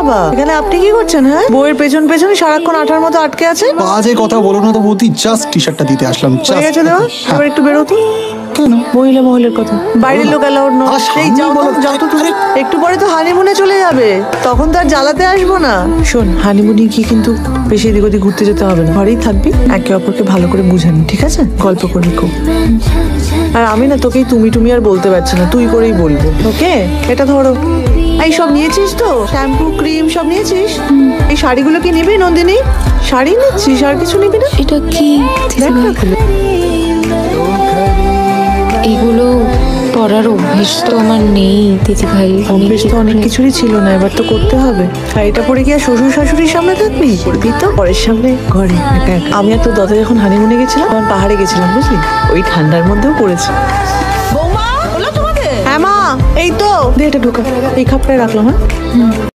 বাবা, এখানে আপনি কি করছেন? হ্যাঁ, বইয়ের পেছন পেছন সারাক্ষণ আঠার মতো আটকে আছে। বাজে কথা বলো না তো বৌদি, জাস্ট টি শার্টটা দিতে আসলাম। হয়ে গেছে দেওয়া, এবার একটু বেরো তো। কেন? মহিলার কথা, বাইরের লোক অ্যালাউড নয়। এই যাও তো, যাও তো তুমি। একটু পরে তো হানিমুনে চলে যাবে, তখন তো আর জ্বালাতে আসবো না। শোন, হানিমুনে গিয়ে কিন্তু বেশি এদিক ওদিক ঘুরতে যেতে হবে না, ঘরেই থাকবি, একে অপরকে ভালো করে বুঝানি, ঠিক আছে? গল্প করবি খুব। আর আমি না তোকেই তুমি আর বলতে পারছি না, তুই করেই বলবো। ওকে, এটা ধরো। এই সব নিয়েছিস তো, শ্যাম্পু ক্রিম সব নিয়েছিস? এই শাড়িগুলো কি নিবি নন্দিনী? শাড়ি নিচ্ছিস, আর কিছু নিবি না? এটা কি দেখ না খুলে। এগুলো পরার অভ্যেস তো আমার নেই দিদি ভাই। অভ্যেস তো অনেক কিছুরই ছিল না, এবার তো করতে হবে। শাড়িটা পরে কি আর শ্বশুর শাশুড়ির সামনে থাকবি? করবি তো পরের সামনে, ঘরে একা একা। আমি আর তোর দাদা যখন হানিমুনে গেছিলাম, আমার পাহাড়ে গেছিলাম বুঝলি, ওই ঠান্ডার মধ্যেও পড়েছি। বৌমা, হলো তোমাদের? হ্যাঁ মা, এই তো দে, এটা ঢোকা, এই খাপটায় রাখলাম। হ্যাঁ।